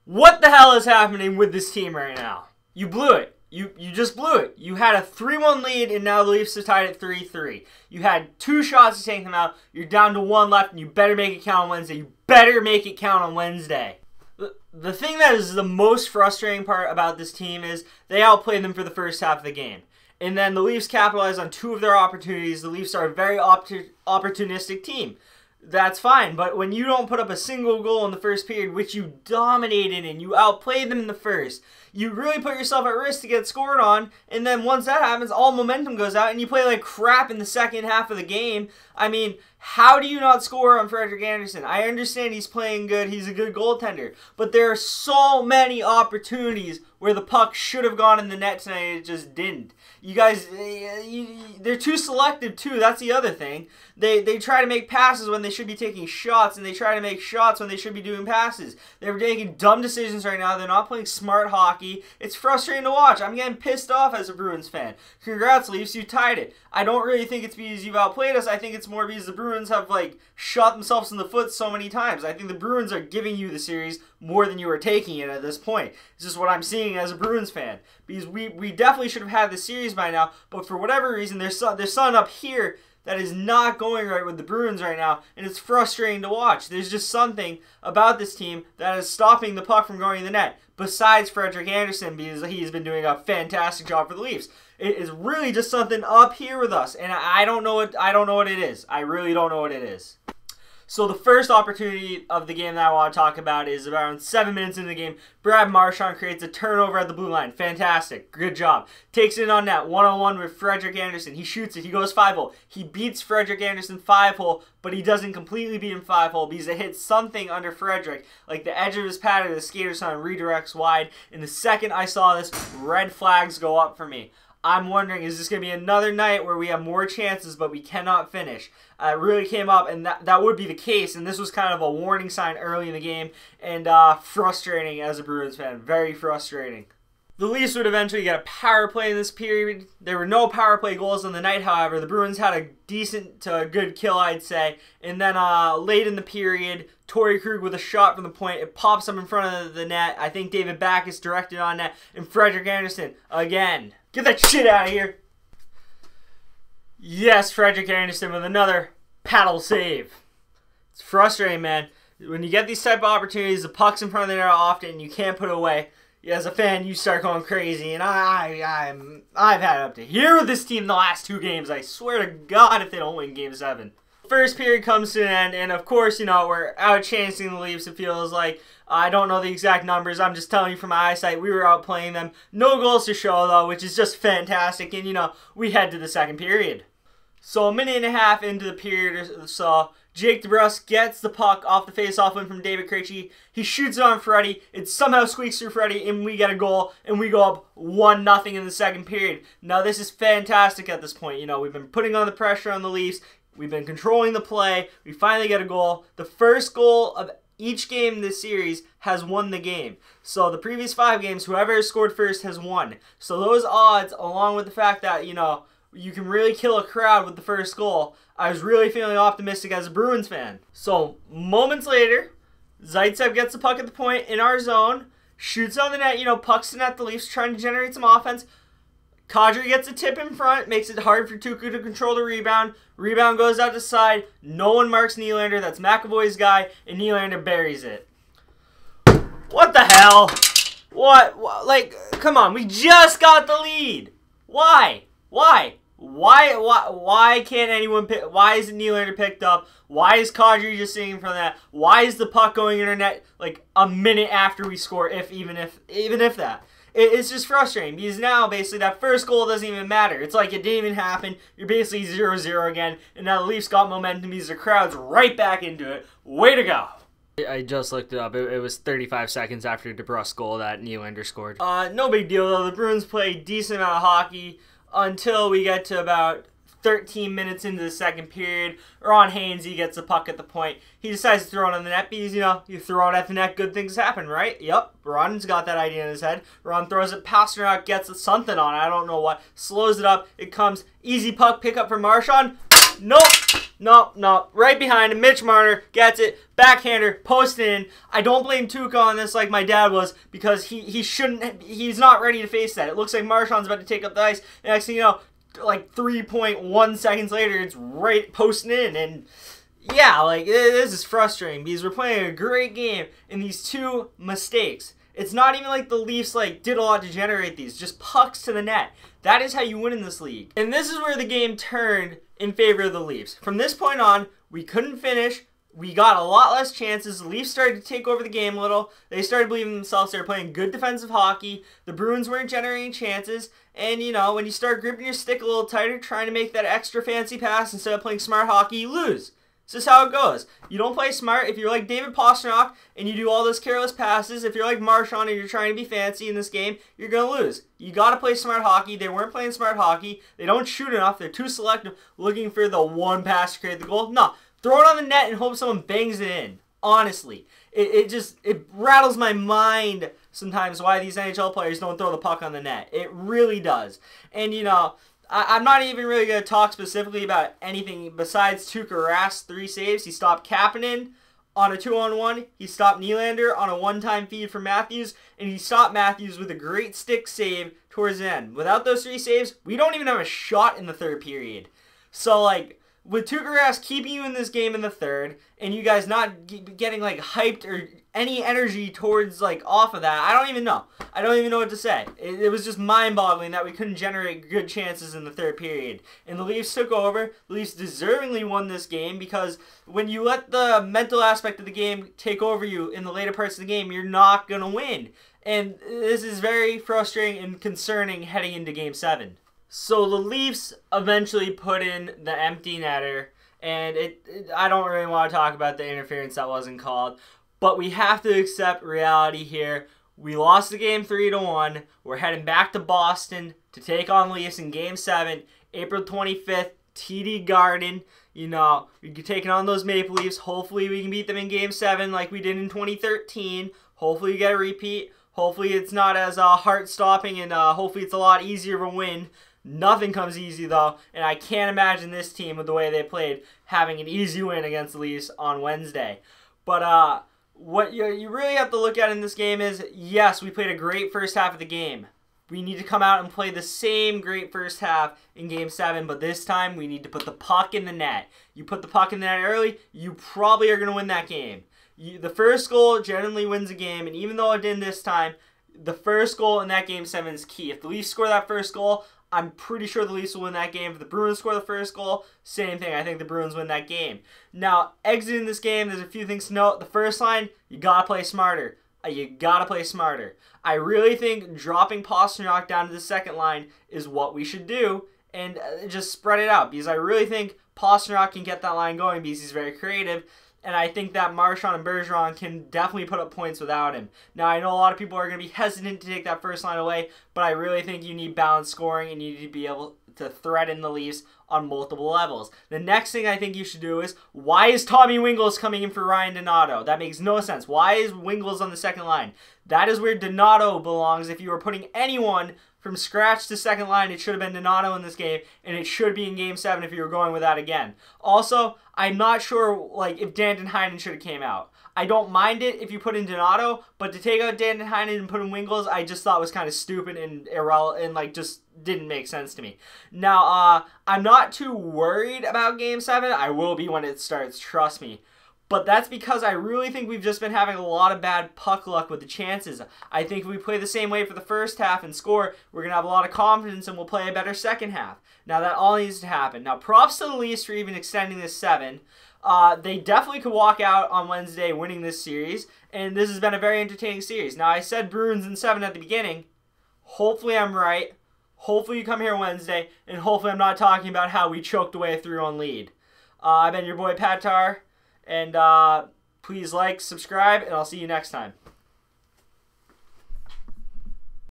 What the hell is happening with this team right now? You blew it. You just blew it. You had a 3-1 lead, and now the Leafs are tied at 3-3. You had 2 shots to take them out. You're down to 1 left, and you better make it count on Wednesday. You better make it count on Wednesday. The thing that is the most frustrating part about this team is they outplayed them for the first half of the game. And then the Leafs capitalized on 2 of their opportunities. The Leafs are a very opportunistic team. That's fine, but when you don't put up a single goal in the first period, which you dominated and you outplayed them in the first, you really put yourself at risk to get scored on, and then once that happens, all momentum goes out, and you play like crap in the second half of the game. I mean, how do you not score on Frederik Andersen? I understand he's playing good, he's a good goaltender, but there are so many opportunities where the puck should have gone in the net tonight, and it just didn't. You guys, they're too selective too, that's the other thing. They try to make passes when they should be taking shots, and they try to make shots when they should be doing passes. They're making dumb decisions right now, they're not playing smart hockey. It's frustrating to watch. I'm getting pissed off as a Bruins fan. Congrats, Leafs, you tied it. I don't really think it's because you've outplayed us. I think it's more because the Bruins have like shot themselves in the foot so many times. I think the Bruins are giving you the series more than you are taking it at this point. It's just what I'm seeing as a Bruins fan. Because we definitely should have had the series by now, but for whatever reason, there's something up here that is not going right with the Bruins right now, and it's frustrating to watch. There's just something about this team that is stopping the puck from going in the net, besides Frederik Andersen, because he's been doing a fantastic job for the Leafs. It is really just something up here with us, and I don't know what it is. I really don't know what it is. So the first opportunity of the game that I want to talk about is around 7 minutes into the game. Brad Marchand creates a turnover at the blue line. Fantastic. Good job. Takes it on net. 1-on-1 with Frederik Andersen. He shoots it. He goes 5-hole. He beats Frederik Andersen 5-hole, but he doesn't completely beat him 5-hole because it hits something under Frederik, like the edge of his pad or the skater sign redirects wide. And the second I saw this, red flags go up for me. I'm wondering, is this going to be another night where we have more chances but we cannot finish? It really came up, and that would be the case, and this was kind of a warning sign early in the game, and frustrating as a Bruins fan. Very frustrating. The Leafs would eventually get a power play in this period. There were no power play goals on the night, however. The Bruins had a decent to good kill, I'd say. And then late in the period, Torrey Krug with a shot from the point. It pops up in front of the net. I think David Backes directed on net. And Frederik Andersen, again. Get that shit out of here. Yes, Frederik Andersen with another paddle save. It's frustrating, man. When you get these type of opportunities, the puck's in front of the net often, and you can't put it away. As a fan, you start going crazy, and I've had it up to here with this team the last 2 games. I swear to God, if they don't win Game 7. First period comes to an end, and of course, you know, we're out-chancing the Leafs, it feels like. I don't know the exact numbers. I'm just telling you from my eyesight, we were outplaying them. No goals to show, though, which is just fantastic, and, you know, we head to the second period. So a minute and a half into the period or so, Jake DeBrusk gets the puck off the face-off win from David Krejci. He shoots it on Freddie. It somehow squeaks through Freddie, and we get a goal, and we go up 1-0 in the second period. Now, this is fantastic at this point. You know, we've been putting on the pressure on the Leafs. We've been controlling the play. We finally get a goal. The first goal of each game in this series has won the game. So the previous 5 games, whoever has scored first has won. So those odds, along with the fact that, you know, you can really kill a crowd with the first goal, I was really feeling optimistic as a Bruins fan. So, moments later, Zaitsev gets the puck at the point in our zone, shoots on the net, you know, pucks in at the Leafs, trying to generate some offense. Kadri gets a tip in front, makes it hard for Tuukka to control the rebound. Rebound goes out to side, no one marks Nylander, that's McAvoy's guy, and Nylander buries it. What the hell? What? Like, come on, we just got the lead. Why? Why can't anyone pick? Why isn't Nylander picked up? Why is Kadri just sitting in front of that? Why is the puck going in our net like a minute after we score? Even if that, it's just frustrating because now basically that first goal doesn't even matter. It's like it didn't even happen. You're basically 0-0 again, and now the Leafs got momentum because the crowd's right back into it. Way to go! I just looked it up. It was 35 seconds after DeBrusk's goal that Nylander scored. No big deal though. The Bruins play a decent amount of hockey until we get to about 13 minutes into the second period. Ron Hainsey gets the puck at the point. He decides to throw it on the net because, you know, you throw it at the net, good things happen, right? Yep, Ron's got that idea in his head. Ron throws it, Pasternak gets something on it, I don't know what, slows it up, it comes, easy puck pickup for Marchand. Nope, Nope. Right behind him. Mitch Marner gets it. Backhander. Post in. I don't blame Tuukka on this like my dad was because he shouldn't. He's not ready to face that. It looks like Marchand's about to take up the ice. And next thing you know, like 3.1 seconds later, it's right posting in. And yeah, like this is frustrating because we're playing a great game and these two mistakes. It's not even like the Leafs like did a lot to generate these. Just pucks to the net. That is how you win in this league. And this is where the game turned in favor of the Leafs. From this point on, we couldn't finish. We got a lot less chances. The Leafs started to take over the game a little. They started believing in themselves. They were playing good defensive hockey. The Bruins weren't generating chances. And, you know, when you start gripping your stick a little tighter, trying to make that extra fancy pass instead of playing smart hockey, you lose. This is how it goes. You don't play smart. If you're like David Pastrnak and you do all those careless passes, if you're like Marchand and you're trying to be fancy in this game, you're going to lose. You got to play smart hockey. They weren't playing smart hockey. They don't shoot enough. They're too selective, looking for the one pass to create the goal. No, throw it on the net and hope someone bangs it in. Honestly, it rattles my mind sometimes why these NHL players don't throw the puck on the net. It really does. And, you know, I'm not even really going to talk specifically about anything besides Tuukka Rask's 3 saves. He stopped Kapanen on a 2-on-1. He stopped Nylander on a one-time feed for Matthews. And he stopped Matthews with a great stick save towards the end. Without those 3 saves, we don't even have a shot in the third period. So, like, with Tuukka Rask keeping you in this game in the third, and you guys not getting, like, hyped or any energy towards, like, off of that, I don't even know. I don't even know what to say. It was just mind-boggling that we couldn't generate good chances in the third period. And the Leafs took over. The Leafs deservingly won this game because when you let the mental aspect of the game take over you in the later parts of the game, you're not going to win. And this is very frustrating and concerning heading into Game 7. So the Leafs eventually put in the empty netter, and I don't really want to talk about the interference that wasn't called, but we have to accept reality here. We lost the game 3-1. We're heading back to Boston to take on Leafs in Game 7, April 25th, TD Garden. You know, we're taking on those Maple Leafs. Hopefully we can beat them in Game 7 like we did in 2013. Hopefully we get a repeat. Hopefully it's not as heart-stopping, and hopefully it's a lot easier of a win. Nothing comes easy, though, and I can't imagine this team, with the way they played, having an easy win against the Leafs on Wednesday. But what you really have to look at in this game is, yes, we played a great first half of the game. We need to come out and play the same great first half in Game 7, but this time we need to put the puck in the net. You put the puck in the net early, you probably are going to win that game. The first goal generally wins a game, and even though it didn't this time, the first goal in that Game 7 is key. If the Leafs score that first goal, I'm pretty sure the Leafs will win that game. If the Bruins score the first goal, same thing. I think the Bruins win that game. Now, exiting this game, there's a few things to note. The first line, you got to play smarter. You got to play smarter. I really think dropping Pastrnak down to the second line is what we should do, and just spread it out, because I really think Pastrnak can get that line going because he's very creative. And I think that Marchand and Bergeron can definitely put up points without him. Now, I know a lot of people are going to be hesitant to take that first line away, but I really think you need balanced scoring and you need to be able to threaten the Leafs on multiple levels. The next thing I think you should do is, why is Tommy Wingels coming in for Ryan Donato? That makes no sense. Why is Wingels on the second line? That is where Donato belongs. If you were putting anyone from scratch to second line, it should have been Donato in this game, and it should be in Game 7 if you were going with that again. Also, I'm not sure if Danton Heinen should have came out. I don't mind it if you put in Donato, but to take out Danton Heinen and put in Wingels, I just thought was kind of stupid and irrelevant, and just didn't make sense to me. Now, I'm not too worried about Game 7. I will be when it starts, trust me. But that's because I really think we've just been having a lot of bad puck luck with the chances. I think if we play the same way for the first half and score, we're going to have a lot of confidence and we'll play a better second half. Now, that all needs to happen. Now, props to the Leafs for even extending this 7. They definitely could walk out on Wednesday winning this series, and this has been a very entertaining series. Now, I said Bruins in 7 at the beginning. Hopefully I'm right. Hopefully you come here Wednesday, and hopefully I'm not talking about how we choked away a 3-1 lead. I've been your boy Pat Tar, and please like, subscribe, and I'll see you next time.